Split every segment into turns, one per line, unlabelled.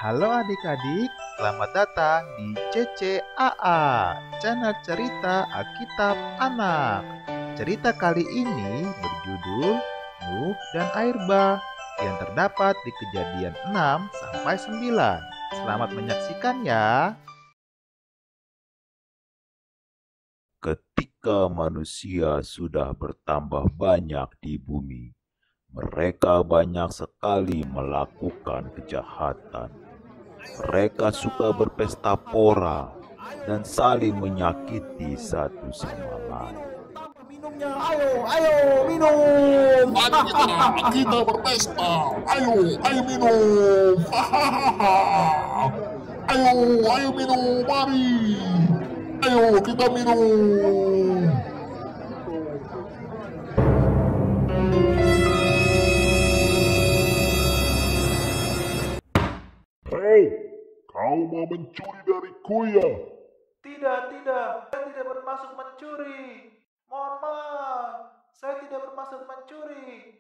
Halo adik-adik, selamat datang di CCAA, channel cerita Alkitab Anak. Cerita kali ini berjudul Nuh dan Air Bah yang terdapat di Kejadian 6-9. Selamat menyaksikan ya.
Ketika manusia sudah bertambah banyak di bumi, mereka banyak sekali melakukan kejahatan. Mereka suka berpesta pora dan saling menyakiti satu sama lain.
Minumnya, ayo minum.
Mari kita berpesta. Ayo minum. Ayo minum, mari. Ayo kita minum. Hei, kau mau mencuri dariku ya?
Tidak, saya tidak bermaksud mencuri. Mohon maaf, saya tidak bermaksud mencuri.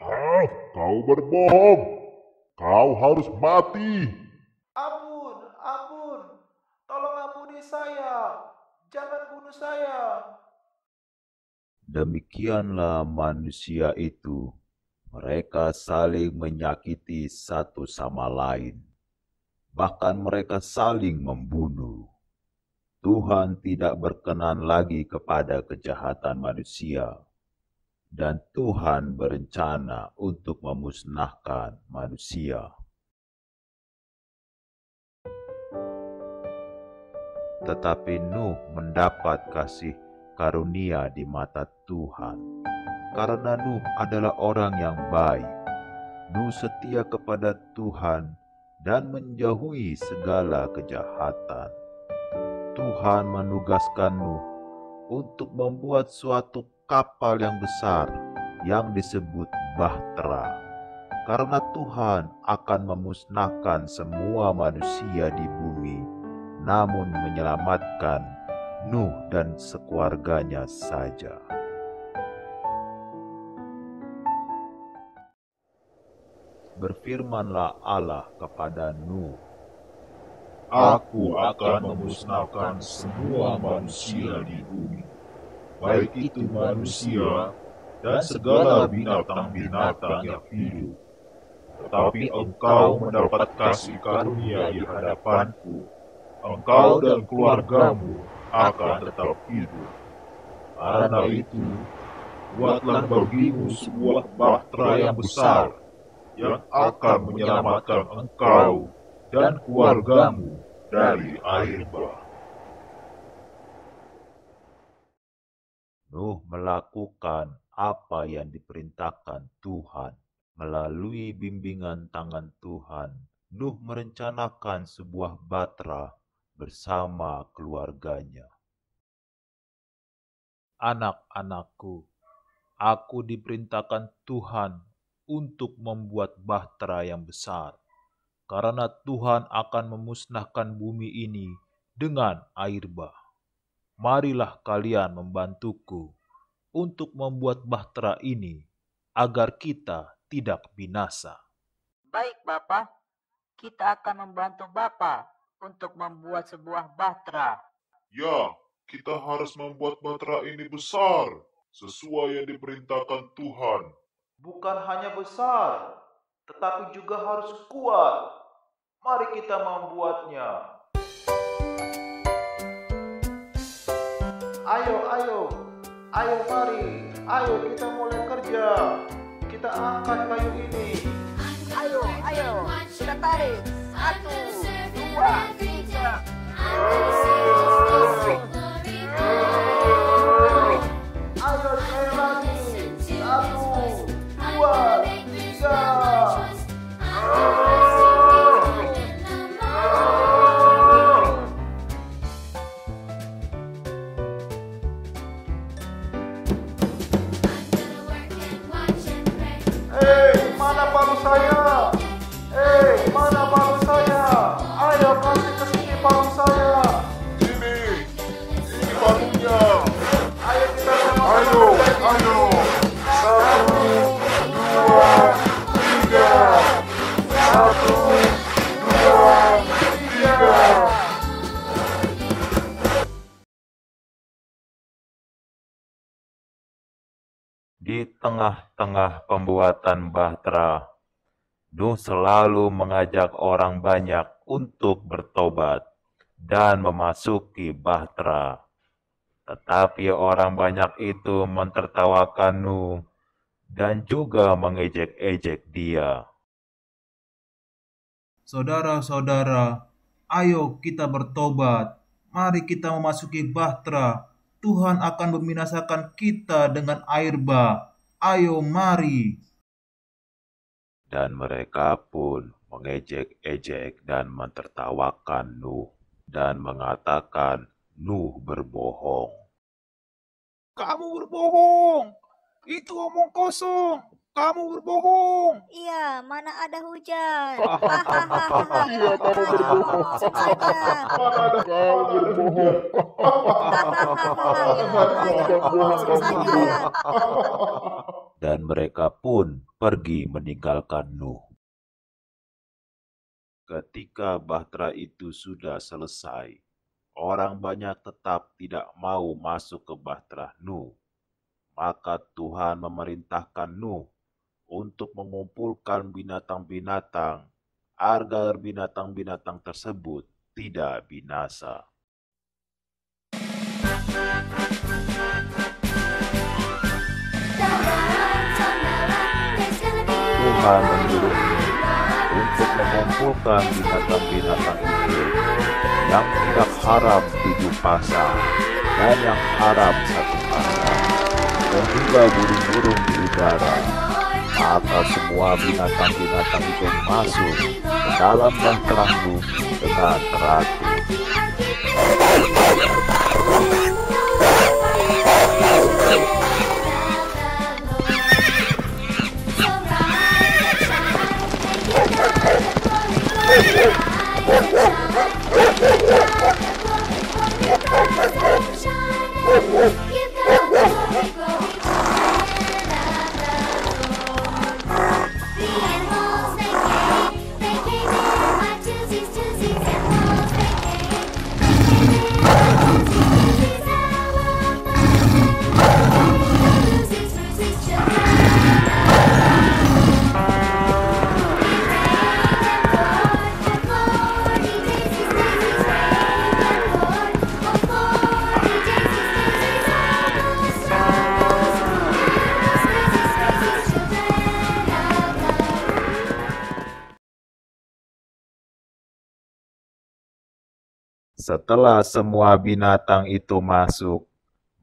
Hah, kau berbohong. Kau harus mati.
Ampun, tolong ampuni saya. Jangan bunuh saya.
Demikianlah manusia itu. Mereka saling menyakiti satu sama lain. Bahkan mereka saling membunuh. Tuhan tidak berkenan lagi kepada kejahatan manusia. Dan Tuhan berencana untuk memusnahkan manusia. Tetapi Nuh mendapat kasih karunia di mata Tuhan. Karena Nuh adalah orang yang baik. Nuh setia kepada Tuhan dan menjauhi segala kejahatan. Tuhan menugaskan Nuh untuk membuat suatu kapal yang besar yang disebut Bahtera. Karena Tuhan akan memusnahkan semua manusia di bumi, namun menyelamatkan Nuh dan sekeluarganya saja. Berfirmanlah Allah kepada Nuh,
Aku akan memusnahkan semua manusia di bumi, baik itu manusia dan segala binatang-binatang yang hidup. Tetapi engkau mendapat kasih karunia di hadapanku. Engkau dan keluargamu akan tetap hidup. Karena itu, buatlah bagimu sebuah bahtera yang besar, yang akan menyelamatkan engkau dan keluargamu dari air bah.
Nuh melakukan apa yang diperintahkan Tuhan. Melalui bimbingan tangan Tuhan, Nuh merencanakan sebuah bahtera bersama keluarganya. Anak-anakku, aku diperintahkan Tuhan untuk membuat bahtera yang besar, karena Tuhan akan memusnahkan bumi ini dengan air bah. Marilah kalian membantuku untuk membuat bahtera ini, agar kita tidak binasa.
Baik, Bapak. Kita akan membantu Bapak untuk membuat sebuah bahtera.
Ya, kita harus membuat bahtera ini besar, sesuai yang diperintahkan Tuhan.
Bukan hanya besar, tetapi juga harus kuat. Mari kita membuatnya. Ayo mari. Ayo kita mulai kerja. Kita angkat kayu ini.
Ayo, kita tarik. 1, 2, 3.
Ayo sekali lagi. 1, 2, 3. Mana palu saya? Mana palu saya? Ayo kasih ke sini palu saya.
Ini palunya.
Ayo kita sama.
Ayo.
1, 2, 3. 1, 2,
Di tengah-tengah pembuatan bahtera, Nuh selalu mengajak orang banyak untuk bertobat dan memasuki bahtera. Tetapi orang banyak itu mentertawakan Nuh dan juga mengejek-ejek dia.
Saudara-saudara, ayo kita bertobat. Mari kita memasuki bahtera. Tuhan akan membinasakan kita dengan air bah. Ayo mari.
Dan mereka pun mengejek-ejek dan mentertawakan Nuh dan mengatakan Nuh berbohong.
Kamu berbohong. Itu omong kosong. Kamu berbohong.
Iya, mana ada hujan.
Iya, kamu berbohong. Kau berbohong.
Dan mereka pun pergi meninggalkan Nuh. Ketika bahtera itu sudah selesai, orang banyak tetap tidak mau masuk ke bahtera Nuh. Maka Tuhan memerintahkan Nuh untuk mengumpulkan binatang-binatang agar binatang-binatang tersebut tidak binasa. Tuhan menyuruh Nuh untuk mengumpulkan binatang-binatang itu yang tidak haram 7 pasang dan yang haram 1 pasang, dan juga burung-burung di udara. Maka semua binatang-binatang itu masuk ke dalam bahtera Nuh dengan teratur. Setelah semua binatang itu masuk,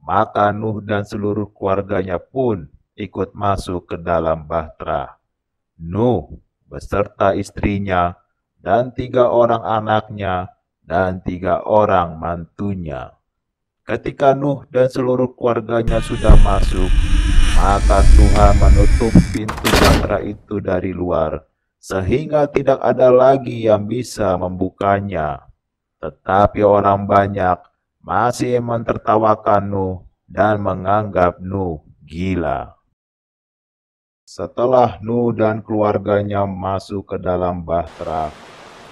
maka Nuh dan seluruh keluarganya pun ikut masuk ke dalam bahtera. Nuh beserta istrinya dan 3 orang anaknya dan 3 orang mantunya. Ketika Nuh dan seluruh keluarganya sudah masuk, maka Tuhan menutup pintu bahtera itu dari luar, sehingga tidak ada lagi yang bisa membukanya. Tetapi orang banyak masih mentertawakan Nuh dan menganggap Nuh gila. Setelah Nuh dan keluarganya masuk ke dalam bahtera,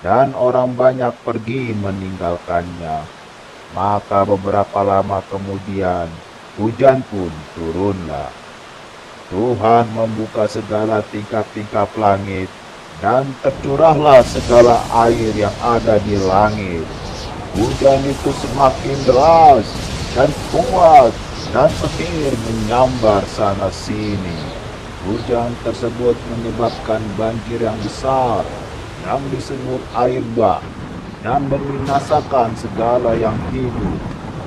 dan orang banyak pergi meninggalkannya, maka beberapa lama kemudian hujan pun turunlah. Tuhan membuka segala tingkap-tingkap langit, dan tercurahlah segala air yang ada di langit. Hujan itu semakin deras dan kuat dan petir menyambar sana-sini. Hujan tersebut menyebabkan banjir yang besar yang disebut air bah dan membinasakan segala yang hidup,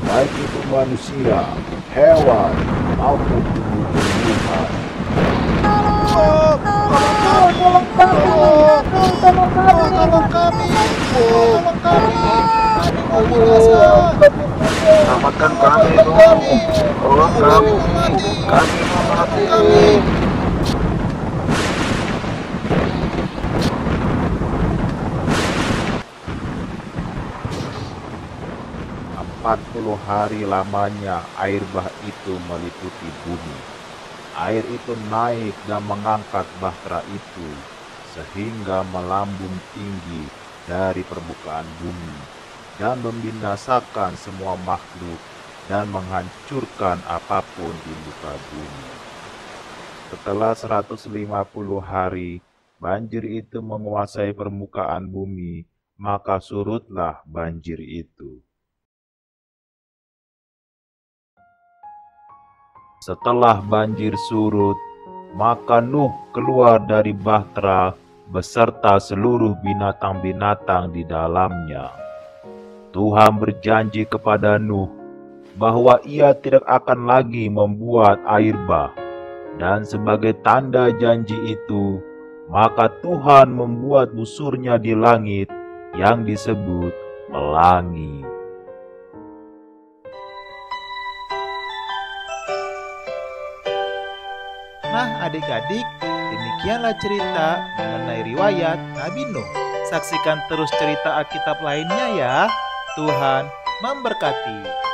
baik itu manusia, hewan, maupun tumbuh-tumbuhan. Selamatkan kami, tolong kami mati. 40 hari lamanya air bah itu meliputi bumi. Air itu naik dan mengangkat bahtera itu, sehingga melambung tinggi dari permukaan bumi, dan membinasakan semua makhluk, dan menghancurkan apapun di muka bumi. Setelah 150 hari, banjir itu menguasai permukaan bumi, maka surutlah banjir itu. Setelah banjir surut, maka Nuh keluar dari bahtera beserta seluruh binatang-binatang di dalamnya. Tuhan berjanji kepada Nuh bahwa Ia tidak akan lagi membuat air bah, dan sebagai tanda janji itu, maka Tuhan membuat busurnya di langit yang disebut pelangi.
Nah adik-adik, demikianlah cerita mengenai riwayat Nabi Nuh. Saksikan terus cerita Alkitab lainnya ya. Tuhan memberkati.